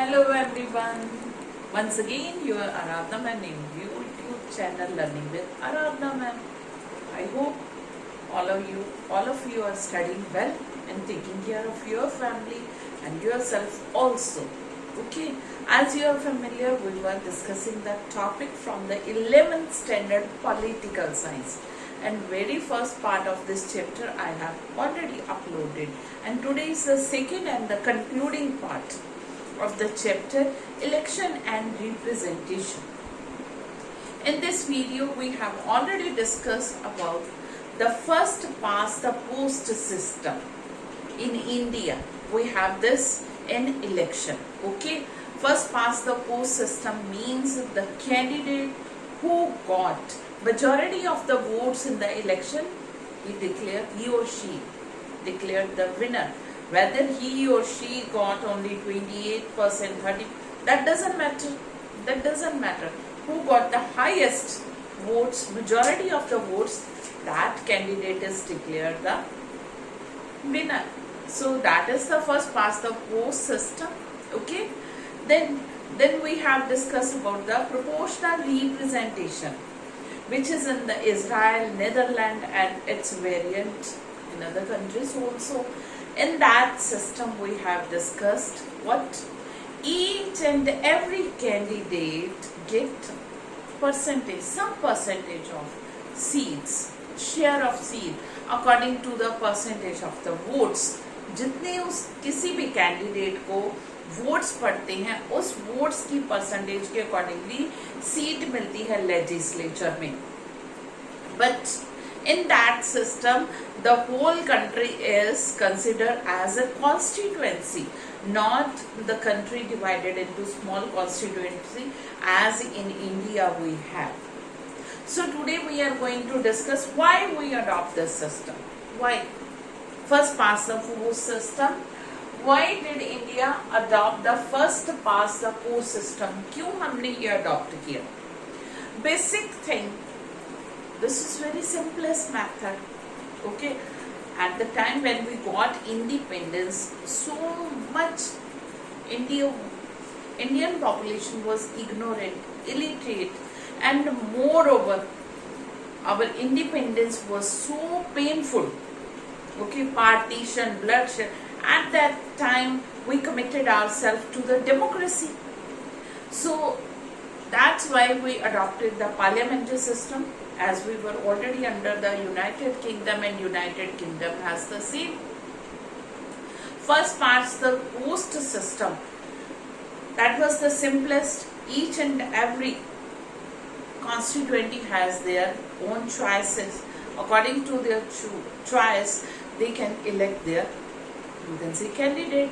Hello everyone. Once again, you are Aradhna ma'am in YouTube channel Learning with Aradhna ma'am. I hope all of you are studying well and taking care of your family and yourself also. Okay, as you are familiar, we were discussing the topic from the 11th standard political science. And very first part of this chapter I have already uploaded. And today is the second and the concluding part of the chapter election and representation. In this video we have already discussed about the first past the post system in India. We have this in election. Okay, first past the post system means the candidate who got majority of the votes in the election, he or she declared the winner. Whether he or she got only 28%, 30%, that doesn't matter. That doesn't matter. Who got the highest votes, majority of the votes, that candidate is declared the winner. So that is the first past the post system. Okay. Then we have discussed about the proportional representation, which is in the Israel, Netherlands, and its variant in other countries also. In that system we have discussed what each and every candidate get percentage, some percentage of seats, share of seat according to the percentage of the votes. जितने उस किसी भी candidate को votes पड़ते हैं उस votes की percentage के अकॉर्डिंगली सीट मिलती है लेजिस्लेचर में. But in that system, the whole country is considered as a constituency, not the country divided into small constituency as in India we have. So today we are going to discuss why we adopt this system. Why? First past the post system. Why did India adopt the first past the post system? क्यों हमने ये adopt किया? Basic thing. This is very simplest method. Okay, at the time when we got independence, so much Indian population was ignorant, illiterate, and moreover, our independence was so painful. Okay, partition, bloodshed. At that time, we committed ourselves to the democracy. So that's why we adopted the parliamentary system, as we were already under the United Kingdom, and United Kingdom has the same. First part's the post system. That was the simplest. Each and every constituency has their own choices. According to their choice, they can elect their, you can say, candidate.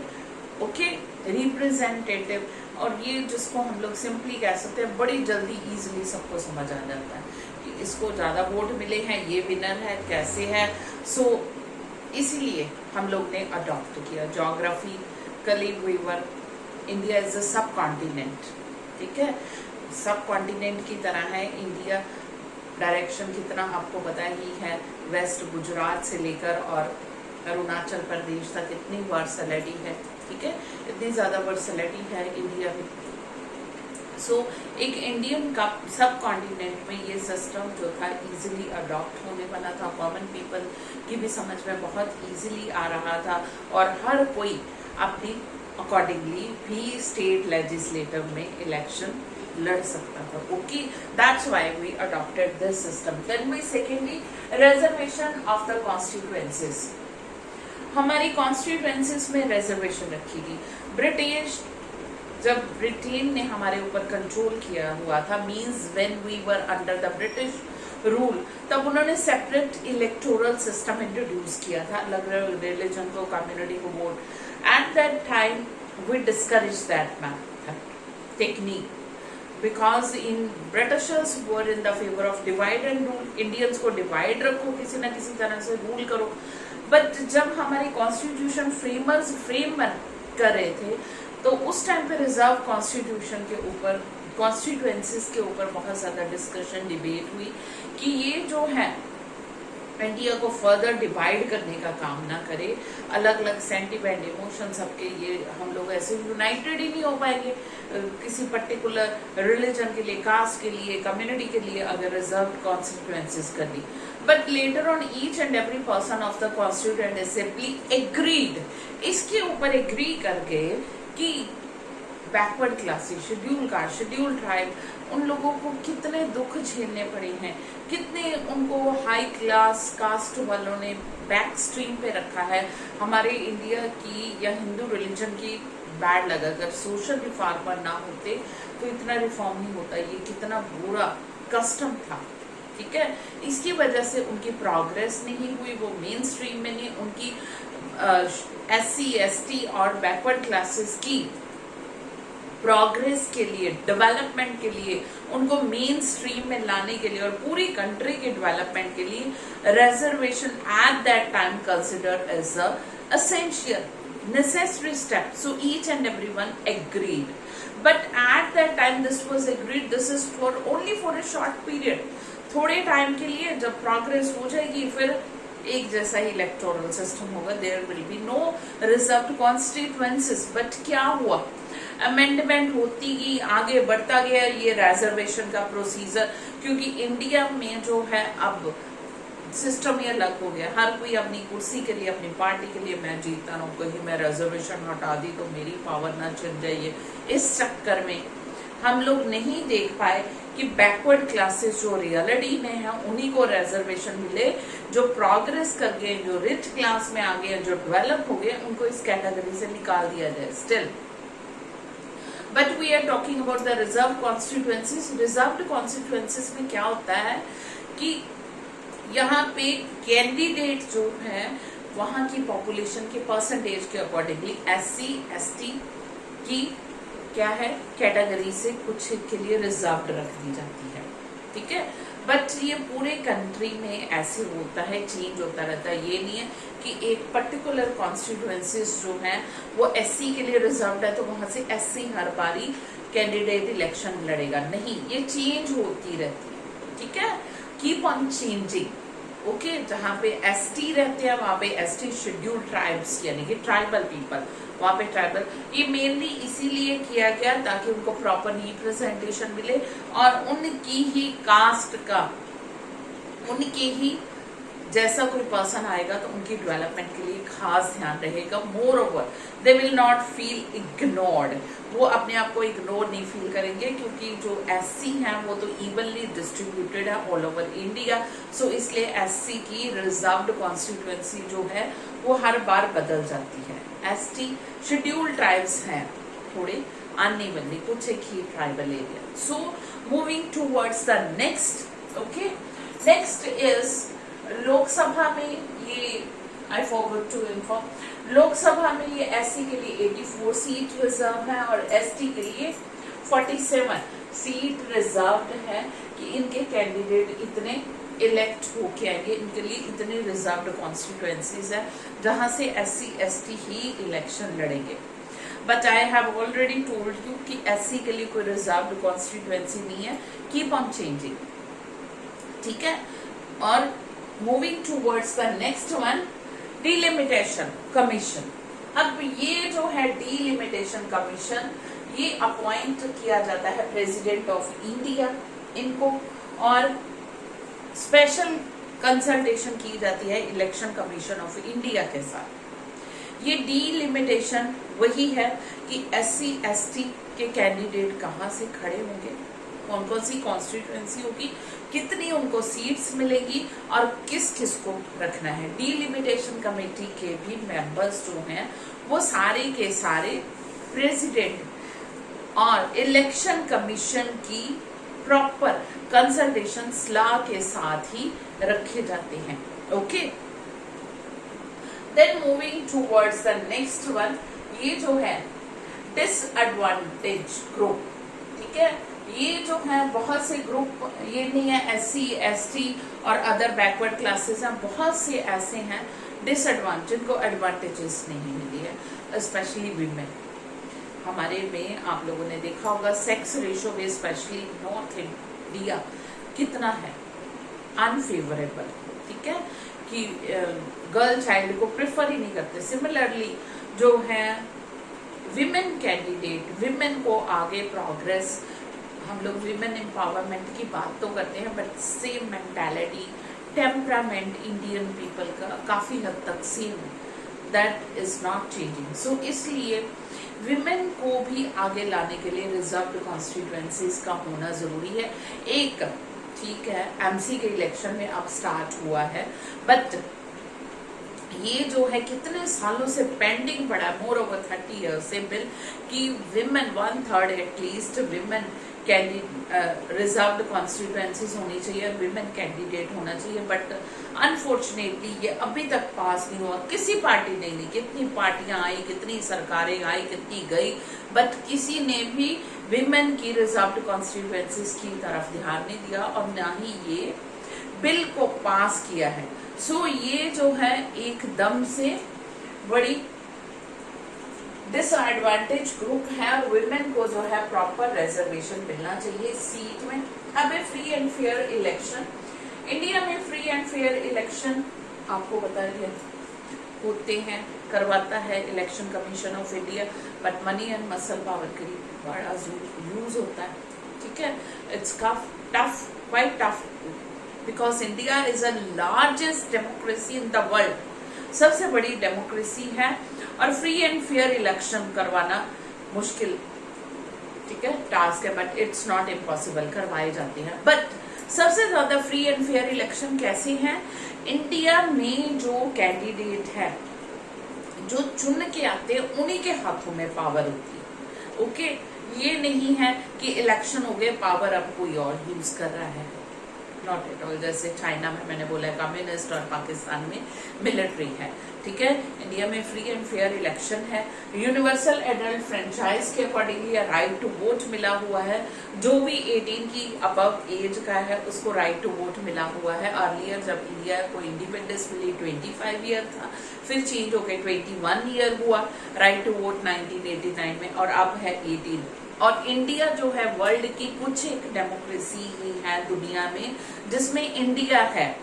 Okay, representative. और ये जिसको हम लोग simply कह सकते हैं, बड़ी जल्दी इजीली सबको समझ आ जाता है कि इसको ज़्यादा वोट मिले हैं, ये विनर है, कैसे है. सो इसीलिए हम लोग ने अडॉप्ट किया. Geographically we were, India is a subcontinent. ठीक है, सब कॉन्टिनेंट की तरह है इंडिया. डायरेक्शन कितना आपको पता ही है, वेस्ट गुजरात से लेकर और अरुणाचल प्रदेश तक इतनी वर्सैलिटी है. ठीक है, इतनी ज़्यादा वर्सैलिटी है इंडिया में. सो एक इंडियन का सब कॉन्टिनेंट में ये सिस्टम जो था इजीली अडॉप्ट होने वाला था. कॉमन पीपल की भी समझ में बहुत इजीली आ रहा था और हर कोई अपनी अकॉर्डिंगली भी स्टेट लेजिस्लेटिव में इलेक्शन लड़ सकता था. Okay, that's why we adopted this system. Then we secondly reservation of the constituencies. हमारी कॉन्स्टिट्यूएंसीज में रिजर्वेशन रखी गई. जब ब्रिटेन ने हमारे ऊपर कंट्रोल किया हुआ था, means when we were under the British rule, तब उन्होंने सेपरेट इलेक्टोरल सिस्टम इंट्रोड्यूस किया था, अलग रिलीजन को, कम्युनिटी को vote. At that time we discourage that method technique because in Britishers were in the favour of divide and rule. Indians को divide रखो, किसी ना किसी तरह से रूल करो. बट जब हमारी कॉन्स्टिट्यूशन फ्रेमर्स फ्रेम कर रहे थे, तो उस टाइम पे रिजर्व कॉन्स्टिट्यूशन के ऊपर, कॉन्स्टिट्यूएंसीज के ऊपर बहुत ज़्यादा डिस्कशन, डिबेट हुई कि ये जो है इंडिया को फर्दर डिवाइड करने का काम ना करे, अलग अलग सेंटिमेंट इमोशन सबके, ये हम लोग ऐसे यूनाइटेड ही नहीं हो पाएंगे किसी पर्टिकुलर रिलीजन के लिए, कास्ट के लिए, कम्युनिटी के लिए अगर रिजर्व कॉन्स्टिट्यूएंसीज कर दी। But later on each and every person of the constituent assembly agreed, इसके ऊपर एग्री करके कि backward classes, schedule caste, schedule tribe, उन लोगों को कितने दुख झेलने पड़े हैं, कितने उनको हाई क्लास कास्ट वालों ने बैक स्ट्रीम पे रखा है। हमारे इंडिया की या हिंदू रिलीजन की बैड लगा, अगर सोशल रिफॉर्मर ना होते तो इतना रिफॉर्म नहीं होता। ये कितना बुरा कस्टम था, ठीक है। इसकी वजह से उनकी प्रोग्रेस नहीं हुई, वो मेन स्ट्रीम में नहीं, उनकी SC ST और बैकवर्ड क्लासेस की प्रोग्रेस के लिए, डेवलपमेंट के लिए, उनको मेन स्ट्रीम में लाने के लिए और पूरी कंट्री के डेवलपमेंट के लिए reservation at that time considered as a essential necessary step, so each and everyone agreed, but at that time this was agreed, this is for only for a short period, थोड़े time के लिए। जब progress हो जाएगी फिर एक जैसा ही इलेक्टोरल सिस्टम होगा, there will be no reserved constituencies. But क्या हुआ, अमेंडमेंट होती गई, आगे बढ़ता गया ये रिजर्वेशन का प्रोसीजर, क्योंकि इंडिया में जो है अब सिस्टम ये अलग हो गया, हर कोई अपनी कुर्सी के लिए, अपनी पार्टी के लिए, मैं जीता हूँ, कहीं मैं रिजर्वेशन हटा दी तो मेरी पावर ना चल जाइए। इस चक्कर में हम लोग नहीं देख पाए कि बैकवर्ड क्लासेस जो रियलिटी में है उन्हीं को रिजर्वेशन मिले, जो प्रोग्रेस कर गए, जो रिच क्लास में आ गए, जो डेवलप हो गए, उनको इस कैटेगरी से निकाल दिया जाए still. But we are talking about the reserve constituencies. Reserved constituencies में क्या होता है कि यहाँ पे कैंडिडेट जो है वहां की पॉपुलेशन के परसेंटेज के अकॉर्डिंगली SC ST की क्या है कैटेगरी से कुछ के लिए रिजर्व्ड रख दी जाती है, ठीक है। बट ये पूरे कंट्री में ऐसे होता है, चेंज होता रहता है। ये नहीं है कि एक पर्टिकुलर कॉन्स्टिट्यूएंसीज जो है वो SC के लिए रिजर्व्ड है तो वहां से SC हर बारी कैंडिडेट इलेक्शन लड़ेगा, नहीं, ये चेंज होती रहती है, ठीक है। Keep on changing, okay. जहाँ पे ST रहते हैं वहां पे ST शेड्यूल ट्राइब्स यानी कि ट्राइबल पीपल, वहां पे ट्राइबल, ये मेनली इसीलिए किया गया ताकि उनको प्रॉपर रिप्रेजेंटेशन मिले और उनकी ही कास्ट का, उनके ही जैसा कोई पर्सन आएगा तो उनकी डेवलपमेंट के लिए खास ध्यान रहेगा। More over they will not feel ignored, वो अपने आप को इग्नोर नहीं फील करेंगे, क्योंकि जो SC हैं वो तो इवनली डिस्ट्रीब्यूटेड है ऑल ओवर इंडिया। सो इसलिए SC की रिजर्व्ड कॉन्स्टिट्यूएंसी जो है वो हर बार बदल जाती है। ST शेड्यूल ट्राइब्स हैं थोड़े अनइवनली, कुछ एक ही tribal area. So moving towards the next, okay. Next is Lok Sabha में ये I forgot to inform, Lok Sabha में ये SC के लिए 84 सीट रिजर्व है और ST के लिए 47 सीट रिजर्व है कि इनके कैंडिडेट इतने इलेक्ट होके आएंगे, इनके लिए इतने रिजर्व्ड कॉन्स्टिट्यूएंसीज है जहां से SC ST ही इलेक्शन लड़ेंगे। But I have already told you कि SC के लिए कोई रिजर्व्ड कॉन्स्टिट्यूएंसी नहीं है, कीप ऑन चेंजिंग, ठीक है। और moving towards the next one, delimitation commission. अब ये जो है डिलिमिटेशन कमीशन, ये अपॉइंट किया जाता है प्रेसिडेंट ऑफ इंडिया इनको, और स्पेशल कंसल्टेशन की जाती है इलेक्शन कमीशन ऑफ इंडिया के साथ। ये डिलिमिटेशन वही है कि SC ST के कैंडिडेट कहाँ से खड़े होंगे, कौन कौन सी कॉन्स्टिट्यूएंसी होगी, कितनी उनको सीट्स मिलेगी और किस किस को रखना है। डिलिमिटेशन कमेटी के भी मेंबर्स जो हैं वो सारे के सारे प्रेसिडेंट और इलेक्शन कमीशन की प्रॉपर कंसल्टेशन सलाह के साथ ही रखे जाते हैं, okay. Then moving towards the next one, ये जो है डिसएडवांटेज ग्रुप, ठीक है। ये जो है बहुत से ग्रुप, ये नहीं है SC ST और अदर बैकवर्ड क्लासेस हैं, बहुत से ऐसे हैं डिसएडवांटेज जिनको एडवांटेजेस नहीं मिली है, स्पेशली वीमेन। हमारे में आप लोगों ने देखा होगा सेक्स रेशो में स्पेशली नॉर्थ इंडिया कितना है अनफेवरेबल, ठीक है। कि गर्ल चाइल्ड को प्रेफर ही नहीं करते। सिमिलरली जो है विमेन कैंडिडेट, विमेन को आगे प्रोग्रेस, हम लोग विमेन एम्पावरमेंट की बात तो करते हैं, but same mentality, temperament Indian people का काफी हद तक सेम है, दैट इज नॉट चेंजिंग। सो इसलिए विमेन को भी आगे लाने के लिए रिजर्व्ड कॉन्स्टिट्यूएंसीज का होना जरूरी है। एक ठीक है एमसी के इलेक्शन में अब स्टार्ट हुआ है, बट ये जो है कितने सालों से पेंडिंग पड़ा है, मोर ओवर 30 ईयर्स से बिल, कि women 1/3 at least women reserved constituencies होनी चाहिए, विमेन कैंडिडेट होना चाहिए, बट अनफॉर्चुनेटली ये अभी तक पास नहीं हुआ। किसी पार्टी ने नहीं, कितनी पार्टियां आई, कितनी सरकारें आई, कितनी गई, बट किसी ने भी विमेन की रिजर्व्ड कॉन्स्टिट्यूएंसीज की तरफ ध्यान नहीं दिया और ना ही ये बिल को पास किया है। सो ये जो है एकदम से बड़ी डिसएडवांटेज ग्रुप है और वुमेन को जो है प्रॉपर रिजर्वेशन मिलना चाहिए सीट में। अब है free and fair election. India में फ्री एंड फेयर इलेक्शन आपको पता है होते हैं, करवाता है election commission of India, but money and muscle power के लिए बड़ा यूज होता है। ठीक है, it's tough, quite tough, because India is a largest democracy in the world, सबसे बड़ी डेमोक्रेसी है और फ्री एंड फेयर इलेक्शन करवाना मुश्किल, ठीक है, टास्क है, बट इट्स नॉट इम्पॉसिबल, करवाए जाते हैं। बट सबसे ज्यादा फ्री एंड फेयर इलेक्शन कैसे हैं? इंडिया में जो कैंडिडेट है, जो चुन के आते हैं, उन्हीं के हाथों में पावर होती है। ओके, ये नहीं है कि इलेक्शन हो गए पावर अब कोई और यूज कर रहा है, नॉट एट ऑल। जैसे चाइना में मैंने बोला कम्युनिस्ट और पाकिस्तान में मिलिट्री है। ठीक है, इंडिया में फ्री एंड फेयर इलेक्शन है। यूनिवर्सल एडल्ट फ्रेंचाइज के अकॉर्डिंगली राइट टू वोट मिला हुआ है। जो भी 18 की अबव एज का है उसको राइट टू वोट मिला हुआ है। अर्लियर जब इंडिया को इंडिपेंडेंस मिली 25 ईयर था, फिर चेंज होकर 21 ईयर हुआ राइट टू वोट 1989 में, और अब है 18। और इंडिया जो है वर्ल्ड की कुछ एक डेमोक्रेसी ही है दुनिया में जिसमें इंडिया है,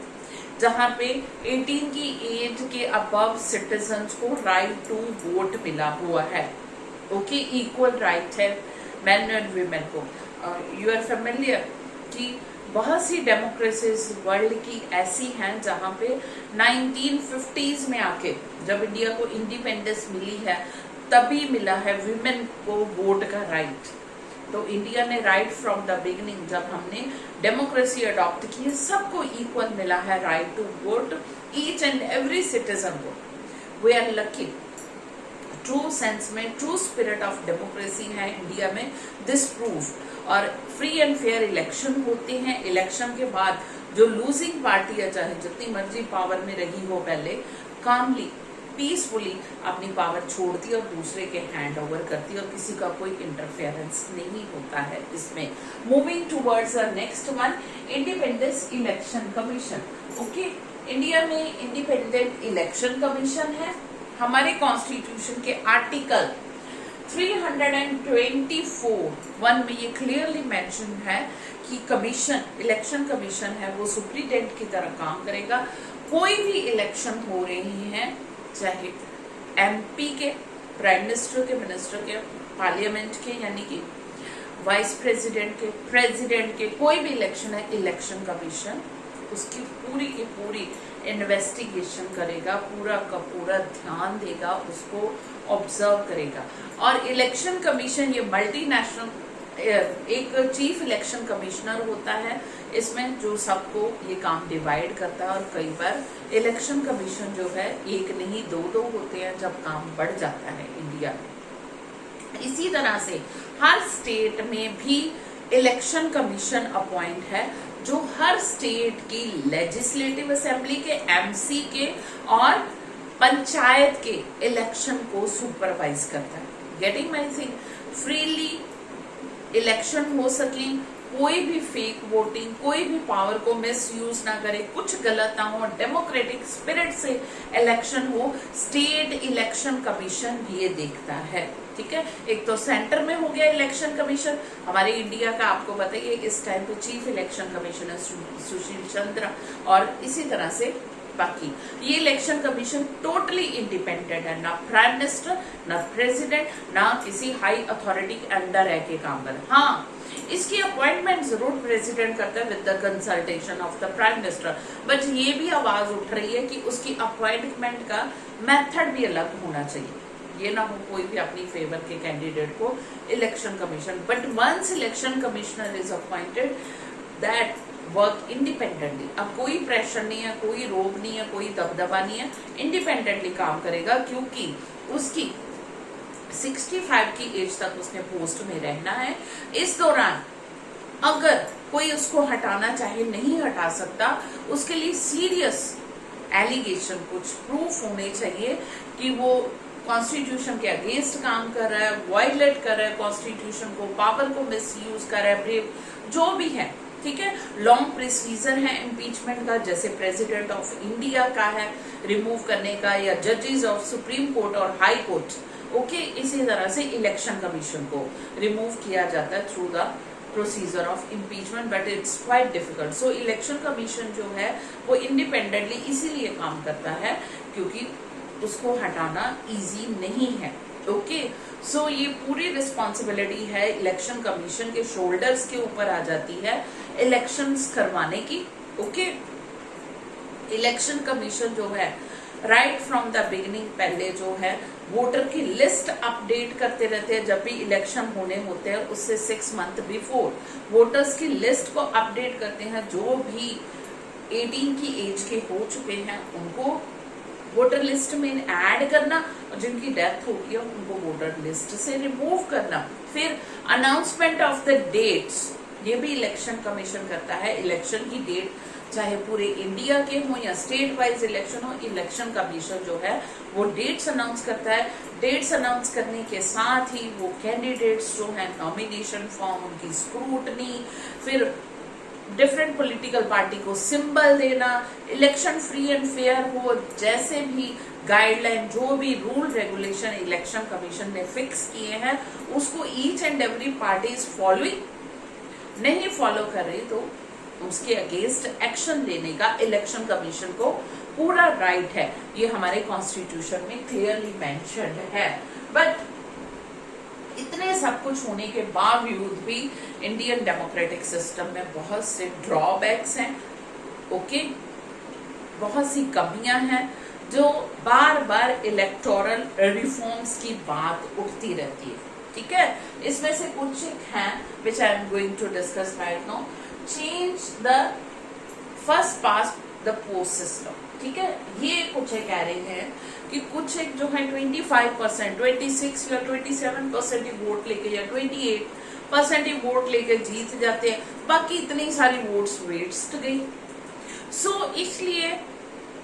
जहां पे 18 की एज के अबव सिटीजन्स को राइट टू वोट मिला हुआ है। ओके, इक्वल राइट है मैन एंड वीमेन को। यू आर फेमिलियर कि बहुत सी डेमोक्रेसीज वर्ल्ड की ऐसी हैं जहां पे 1950s में आके जब इंडिया को इंडिपेंडेंस मिली है तभी मिला है विमेन को वोट का राइट। तो इंडिया ने राइट फ्रॉम द बिगिनिंग, जब हमने डेमोक्रेसी अडॉप्ट की है, सबको इक्वल मिला है right to vote, each and every citizen को। We are lucky, true sense में ट्रू स्पिरिट ऑफ डेमोक्रेसी है इंडिया में, दिस प्रूव। और फ्री एंड फेयर इलेक्शन होते हैं। इलेक्शन के बाद जो लूजिंग पार्टी है, चाहे जितनी मर्जी पावर में रही हो पहले, कामली पीसफुली अपनी पावर छोड़ती और दूसरे के हैंड ओवर करती और किसी का कोई इंटरफेरेंस नहीं होता है इसमें। Moving towards the next one, independence election commission. Okay, India में इंडिपेंडेंट इलेक्शन कमीशन है। हमारे कॉन्स्टिट्यूशन के आर्टिकल 324(1) में ये क्लियरली मेंशन है कि कमीशन, इलेक्शन कमीशन है वो सुप्रीटेंडेंट की तरह काम करेगा। कोई भी इलेक्शन हो रही है, चाहे एमपी के, प्राइम मिनिस्टर के, मिनिस्टर के, पार्लियामेंट के यानी कि वाइस प्रेसिडेंट के, प्रेसिडेंट के, कोई भी इलेक्शन है, इलेक्शन कमीशन उसकी पूरी की पूरी इन्वेस्टिगेशन करेगा, पूरा का पूरा ध्यान देगा, उसको ऑब्जर्व करेगा। और इलेक्शन कमीशन ये मल्टीनेशनल, एक चीफ इलेक्शन कमिश्नर होता है इसमें, जो सबको ये काम डिवाइड करता है। और कई बार इलेक्शन कमीशन जो है एक नहीं दो होते हैं जब काम बढ़ जाता है इंडिया में। इसी तरह से हर स्टेट में भी इलेक्शन कमीशन अपॉइंट है जो हर स्टेट की लेजिस्लेटिव असेंबली के, एमसी के और पंचायत के इलेक्शन को सुपरवाइज करता है। Getting my thing, freely election हो सके, कोई भी फेक वोटिंग, कोई भी पावर को मिसयूज ना करे, कुछ गलत ना हो, डेमोक्रेटिक स्पिरिट से इलेक्शन हो, स्टेट इलेक्शन कमीशन ये देखता है। ठीक है, एक तो सेंटर में हो गया इलेक्शन कमीशन, हमारे इंडिया का आपको बताइए इस टाइम पे chief election commissioner Sushil Chandra, और इसी तरह से बाकी ये इलेक्शन कमीशन टोटली इंडिपेंडेंट है, ना प्राइम मिनिस्टर, ना प्रेसिडेंट, ना किसी हाई अथॉरिटी के अंडर रह के काम करे। हाँ, इसकी अपॉइंटमेंट जरूर प्रेसिडेंट करता है with the consultation of the prime minister, but ये भी आवाज उठ रही है कि उसकी अपॉइंटमेंट का मेथड भी अलग होना चाहिए। ये ना हो कोई भी अपनी फेवर के कैंडिडेट को election commission, but once election commissioner is appointed that work independently. अब कोई प्रेशर नहीं है, कोई रोक नहीं है, कोई दबदबा नहीं है, इंडिपेंडेंटली काम करेगा, क्योंकि उसकी 65 की एज तक उसने पोस्ट में रहना है। इस दौरान अगर कोई उसको हटाना चाहे नहीं हटा सकता, उसके लिए सीरियस एलिगेशन, कुछ प्रूफ होने चाहिए कि वो कॉन्स्टिट्यूशन के अगेंस्ट काम कर रहा है, वायलेट कर रहा है कॉन्स्टिट्यूशन को, पावर को मिसयूज कर रहा है, ब्रेव जो भी है, ठीक है। लॉन्ग प्रोसीजर है इम्पीचमेंट का, जैसे प्रेसिडेंट ऑफ इंडिया का है रिमूव करने का, या जजेस ऑफ सुप्रीम कोर्ट और हाई कोर्ट, ओके। इसी तरह से इलेक्शन कमीशन को रिमूव किया जाता है through the procedure of impeachment, but it's quite difficult. So election commission जो है वो इंडिपेंडेंटली इसीलिए काम करता है क्योंकि उसको हटाना इजी नहीं है, ओके। सो ये पूरी रिस्पॉन्सिबिलिटी है इलेक्शन कमीशन के शोल्डर्स के ऊपर आ जाती है इलेक्शंस करवाने की, ओके। इलेक्शन कमीशन जो है राइट फ्रॉम द बिगिनिंग पहले जो है वोटर की लिस्ट अपडेट करते रहते हैं। जब भी इलेक्शन होने होते हैं उससे 6 मंथ बिफोर वोटर्स की लिस्ट को अपडेट करते हैं। जो भी 18 की एज के हो चुके हैं उनको वोटर लिस्ट में ऐड करना, और जिनकी डेथ हो गई है उनको वोटर लिस्ट से रिमूव करना। फिर अनाउंसमेंट ऑफ द डेट्स, ये भी इलेक्शन कमीशन करता है। इलेक्शन की डेट चाहे पूरे इंडिया के हो या स्टेट वाइज इलेक्शन हो, इलेक्शन कमीशन जो है वो डेट्स अनाउंस करता है। डेट्स अनाउंस करने के साथ ही वो कैंडिडेट्स जो है नॉमिनेशन फॉर्म, उनकी स्क्रूटनी, फिर डिफरेंट पॉलिटिकल पार्टी को सिंबल देना, इलेक्शन फ्री एंड फेयर हो, जैसे भी गाइडलाइन जो भी रूल रेगुलेशन इलेक्शन कमीशन ने फिक्स किए हैं उसको each and every party is following. नहीं फॉलो कर रही तो उसके अगेंस्ट एक्शन लेने का इलेक्शन कमीशन को पूरा राइट है। ये हमारे कॉन्स्टिट्यूशन में क्लियरली मेंशन्ड है। बट इतने सब कुछ होने के बावजूद भी इंडियन डेमोक्रेटिक सिस्टम में बहुत से ड्रॉबैक्स हैं, ओके। बहुत सी कमियां हैं जो बार बार इलेक्टोरल रिफॉर्म्स की बात उठती रहती है, ठीक है। इसमें से कुछ हैं which I am going to discuss right now. Change the first past the post system, ठीक है। ये कुछ कह रहे हैं कि कुछ एक जो है 25%, 26 या 27% ही वोट लेके या 28% ही वोट लेके जीत जाते हैं, बाकी इतनी सारी वोट्स वेस्ट गई। सो इसलिए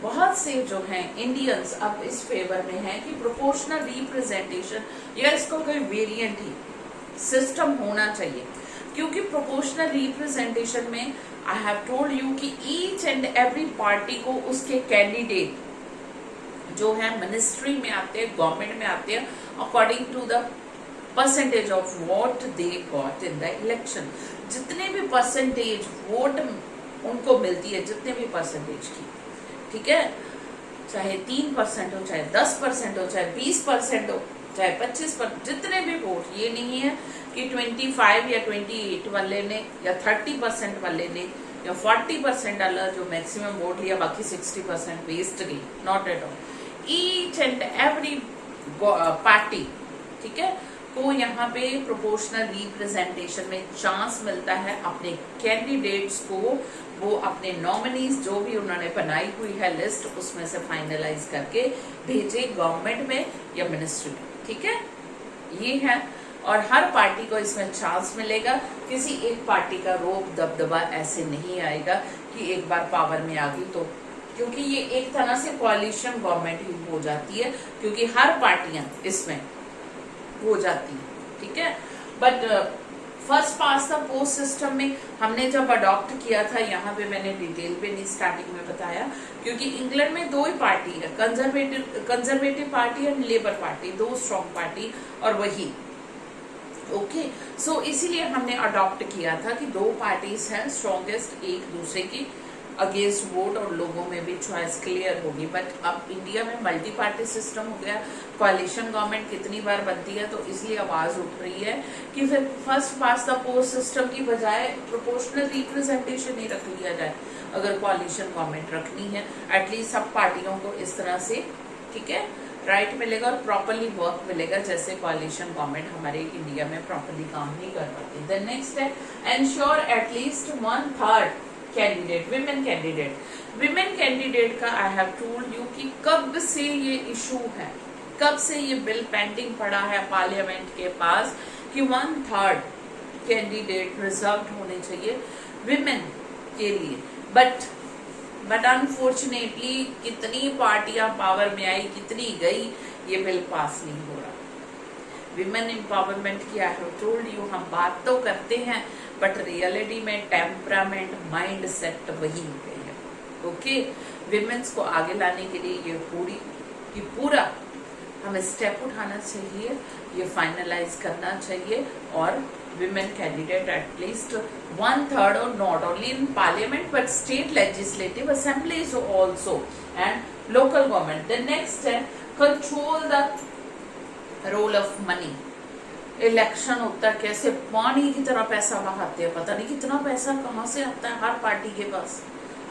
बहुत से जो हैं इंडियंस अब इस फेवर में हैं कि प्रोपोर्शनल रिप्रेजेंटेशन या इसको कोई वेरिएंट ही सिस्टम होना चाहिए, क्योंकि प्रोपोर्शनल रिप्रेजेंटेशन में आई हैव टोल्ड यू कि ईच एंड एवरी पार्टी को उसके कैंडिडेट जो है मिनिस्ट्री में आते हैं, गवर्नमेंट में आते हैं according to the percentage of vote they got in the election. जितने भी परसेंटेज वोट उनको मिलती है, जितने भी परसेंटेज की, ठीक है, चाहे 3% हो, चाहे 10% हो, चाहे 20% हो, चाहे 25%, जितने भी वोट, ये नहीं है कि 25 या 28 वाले ने या 30% वाले ने या 40% वाला जो मैक्सिमम वोट लिया बाकी 60% वेस्ट गई, not at all. Each and every party, ठीक है, को यहाँ पे प्रोपोर्शनल रिप्रेजेंटेशन में चांस मिलता है अपने कैंडिडेट्स को वो अपने नॉमिनीज जो भी उन्होंने बनाई हुई है लिस्ट उसमें से फाइनलाइज करके भेजे गवर्नमेंट में या मिनिस्ट्री में, ठीक है, ये है। और हर पार्टी को इसमें चांस मिलेगा, किसी एक पार्टी का रोब दबदबा ऐसे नहीं आएगा कि एक बार पावर में आ गई तो, क्योंकि ये एक तरह से कोalition गवर्नमेंट ही हो जाती है, क्योंकि हर पार्टियां इसमें हो जाती है, ठीक है। But first pass the post system में हमने जब अडॉप्ट किया था, यहाँ पे मैंने डिटेल पे नहीं स्टार्टिंग में बताया, क्योंकि इंग्लैंड में दो ही पार्टी है, conservative party and labour party, दो स्ट्रॉन्ग पार्टी और वही, ओके। सो इसीलिए हमने अडॉप्ट किया था कि दो पार्टीज हैं स्ट्रॉन्गेस्ट एक दूसरे की अगेंस्ट वोट और लोगों में भी चॉइस क्लियर होगी। बट अब इंडिया में मल्टी पार्टी सिस्टम हो गया, कोalition गवर्नमेंट कितनी बार बनती है, तो इसलिए आवाज उठ रही है कि फिर first past the post system की बजाय प्रोपोर्शनल रिप्रेजेंटेशन ही रख लिया जाए अगर कोalition गवर्नमेंट रखनी है। एटलीस्ट सब पार्टियों को इस तरह से, ठीक है, राइट मिलेगा और प्रॉपरली वर्क मिलेगा, जैसे कोalition गवर्नमेंट हमारे इंडिया में प्रॉपरली काम नहीं कर पाती। देन नेक्स्ट है ensure at least 1/3 candidate women candidate. Women candidate का आई हैव टोल्ड यू कि कब से ये इशू है, कब से ये बिल पेंडिंग पड़ा है पार्लियामेंट के पास कि 1/3 कैंडिडेट रिजर्व होने चाहिए विमेन के लिए। बट अनफॉर्चुनेटली कितनी पार्टियां पावर में आई, कितनी गई, ये बिल पास नहीं हो रहा। विमेन एम्पावरमेंट की आई हैव टोल्ड यू, हम बात तो करते हैं बट रियलिटी में टेम्परामेंट माइंड सेट वही है। ओके, विमेन्स को आगे लाने के लिए ये पूरा हमें स्टेप उठाना चाहिए, ये फाइनलाइज करना चाहिए और women candidate at least 1/3 or not only in parliament but state legislative assemblies also and local government. The next है control the role of money. Election होता है कैसे पानी की तरह पैसा बहाते हैं, पता नहीं कितना पैसा कहाँ से आता है हर पार्टी के पास,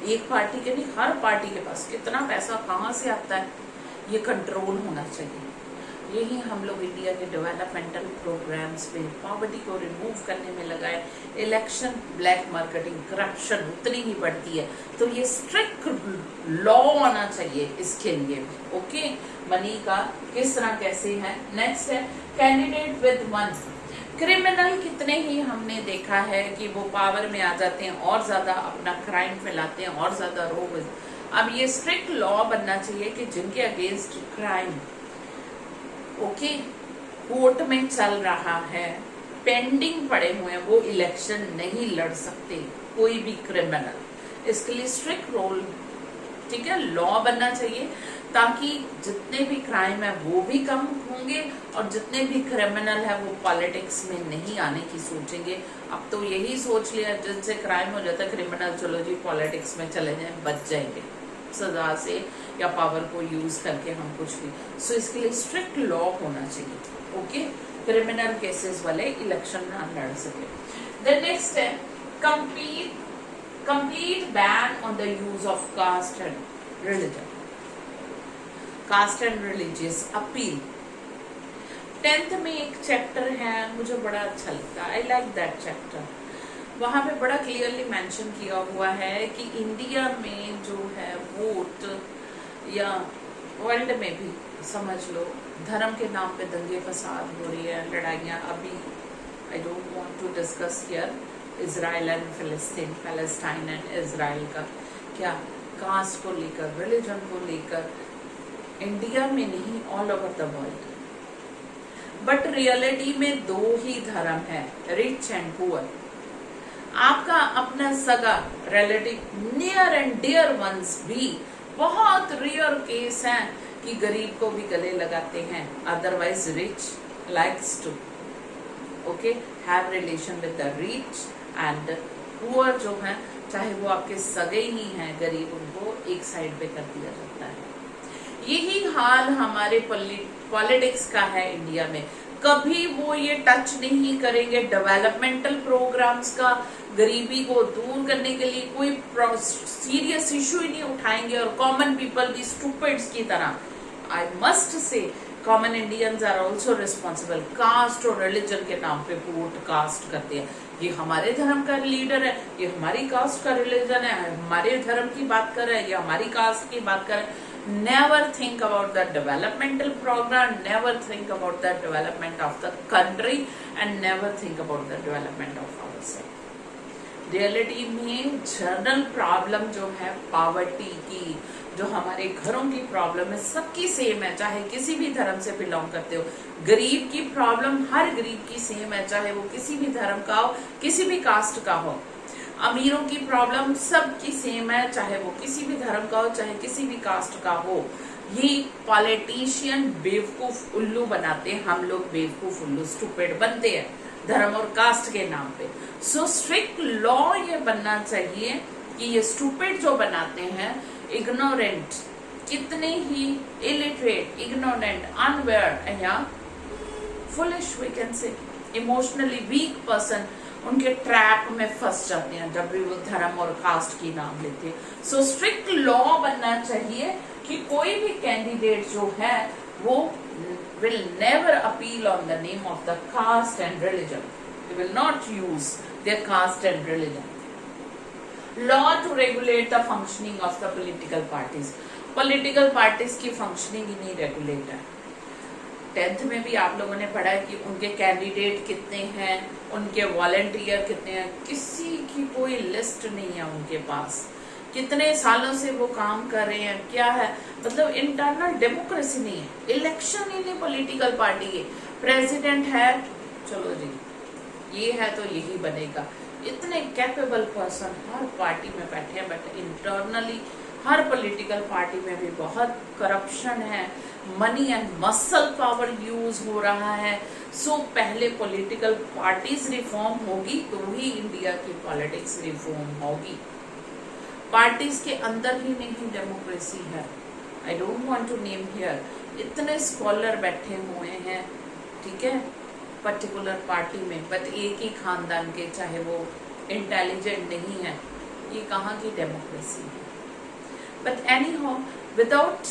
एक पार्टी के नहीं हर पार्टी के पास कितना पैसा कहाँ से आता है, ये कंट्रोल होना चाहिए। यही हम लोग इंडिया के डेवलपमेंटल प्रोग्राम्स में पॉवर्टी को रिमूव करने में लगाए। इलेक्शन ब्लैक मार्केटिंग करप्शन उतनी ही बढ़ती है, तो ये स्ट्रिक्ट लॉ आना चाहिए इसके लिए भी। ओके, मनी का किस तरह कैसे है। नेक्स्ट है कैंडिडेट विद 1। क्रिमिनल कितने ही हमने देखा है कि वो पावर में आ जाते हैं और ज्यादा अपना क्राइम फैलाते हैं और ज्यादा रोग। अब ये स्ट्रिक्ट लॉ बनना चाहिए कि जिनके अगेंस्ट क्राइम ओके कोर्ट में चल रहा है, पेंडिंग पड़े हुए हैं, वो इलेक्शन नहीं लड़ सकते कोई भी क्रिमिनल। इसके लिए स्ट्रिक्ट रोल, ठीक है, लॉ बनना चाहिए ताकि जितने भी क्राइम है वो भी कम होंगे और जितने भी क्रिमिनल है वो पॉलिटिक्स में नहीं आने की सोचेंगे। अब तो यही सोच लिया जिनसे क्राइम हो जाता है क्रिमिनल, चलो जी पॉलिटिक्स में चले जाएं, बच जाएंगे सजा से या पावर को यूज करके हम कुछ भी। सो इसके लिए स्ट्रिक्ट लॉ होना चाहिए। ओके, क्रिमिनल केसेस वाले इलेक्शन ना लड़ सके। देन नेक्स्ट है complete ban on the use of caste and religion, caste and religious appeal. 10th में एक चैप्टर है, मुझे बड़ा अच्छा लगता है, आई लाइक दैट चैप्टर। वहां पे बड़ा क्लियरली मेंशन किया हुआ है कि इंडिया में जो है वोट या वर्ल्ड में भी समझ लो धर्म के नाम पे दंगे फसाद हो रही है, लड़ाइयाँ। अभी I don't want to discuss here Israel and फिलिस्तीन, पैलेस्टाइन एंड इजराइल का क्या कास्ट को लेकर, रिलीजन को लेकर, इंडिया में नहीं all over the world. But reality में दो ही धर्म है, रिच एंड पुअर। आपका अपना सगा relative near and dear ones भी बहुत रियर केस हैं कि गरीब को भी गले लगाते हैं, otherwise rich likes to okay have relation with the rich and poor जो है, चाहे वो आपके सगे ही हैं गरीब, उनको एक साइड पे कर दिया जाता है। यही हाल हमारे पॉलिटिक्स का है इंडिया में। कभी वो ये टच नहीं करेंगे डेवलपमेंटल प्रोग्राम्स का, गरीबी को दूर करने के लिए कोई सीरियस इशू ही नहीं उठाएंगे और कॉमन पीपल भी स्टूपिड्स की तरह। I must say common Indians are also responsible. Caste और रिलीजन के नाम पे वोट कास्ट करते हैं, ये हमारे धर्म का लीडर है, ये हमारी कास्ट का रिलीजन है, हमारे धर्म की बात कर रहे हैं, ये हमारी कास्ट की बात कर रहे हैं। Never think about the developmental program, never think about the development of the country and never think about the development of ourselves. Reality में जनरल प्रॉब्लम जो है पॉवर्टी की, जो हमारे घरों की प्रॉब्लम है, सबकी सेम है, चाहे किसी भी धर्म से बिलोंग करते हो। गरीब की प्रॉब्लम हर गरीब की सेम है, चाहे वो किसी भी धर्म का हो, किसी भी कास्ट का हो। अमीरों की प्रॉब्लम सबकी सेम है, चाहे वो किसी भी धर्म का हो, चाहे किसी भी कास्ट का हो। ये पॉलिटिशियन बेवकूफ उल्लू बनाते हैं, हम लोग बेवकूफ उल्लू स्टूपिड बनते हैं धर्म और कास्ट के नाम पे। सो स्ट्रिक्ट लॉ ये बनना चाहिए कि ये स्टूपिड जो बनाते हैं, इग्नोरेंट, कितने ही इलिटरेट, इग्नोरेंट, अनअवेयर या foolish we can say, emotionally weak person उनके ट्रैप में फंस जाते हैं जब भी वो धर्म और कास्ट की नाम लेते हैं। सो स्ट्रिक्ट लॉ बनना चाहिए कि कोई भी कैंडिडेट जो है वो will never appeal on the name of the caste and religion. They will not use their caste and religion. Law to regulate the functioning of the political parties. Political parties की functioning ही नहीं regulate है। 10th में भी आप लोगों ने पढ़ा है कि उनके कैंडिडेट कितने हैं, उनके वॉलंटियर कितने हैं, किसी की कोई लिस्ट नहीं है उनके पास, कितने सालों से वो काम कर रहे हैं, क्या है, मतलब इंटरनल डेमोक्रेसी नहीं है। इलेक्शन ही नहीं पॉलिटिकल पार्टी के, प्रेसिडेंट है, चलो जी ये है तो यही बनेगा। इतने कैपेबल पर्सन हर पार्टी में बैठे हैं, but internally her political party में भी बहुत करप्शन है, money and muscle power use हो रहा है। सो पहले पॉलिटिकल पार्टीज रिफॉर्म होगी तो ही इंडिया की पॉलिटिक्स रिफॉर्म होगी। पार्टीज के अंदर ही नहीं डेमोक्रेसी है। I don't want to name here, इतने स्कॉलर बैठे हुए हैं, ठीक है, पर्टिकुलर पार्टी में, बट एक ही खानदान के, चाहे वो इंटेलिजेंट नहीं है, ये कहाँ की डेमोक्रेसी है। But anyhow, without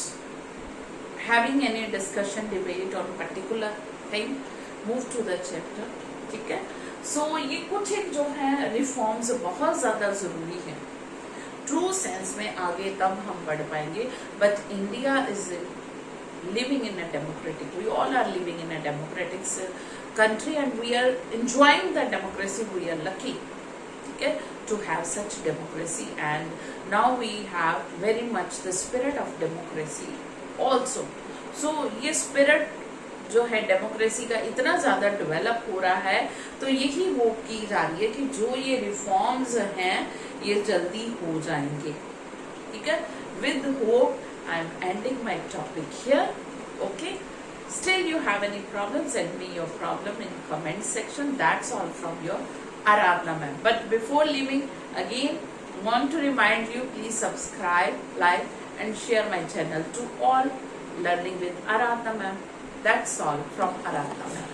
having any discussion, debate on particular thing, move to the chapter, ठीक है। सो ये कुछ एक जो है रिफॉर्म्स बहुत ज्यादा जरूरी है। ट्रू सेंस में आगे तब हम बढ़ पाएंगे, but India is living in a democratic, we all are living in a democratic country and we are enjoying the democracy. We are lucky, okay, to have such democracy, and now we have very much the spirit of democracy also. So ये spirit जो है democracy का इतना ज्यादा develop हो रहा है, तो यही होप की जा रही है कि जो ये रिफॉर्म्स हैं ये जल्दी हो जाएंगे, ठीक है। With hope I am ending my topic here, okay. Still you have any problem, send me your problem in comment section. That's all from your Aradhna ma'am. But before leaving, again want to remind you, please subscribe, like and share my channel to all learning with Aradhna ma'am. That's all from Aradhna ma'am.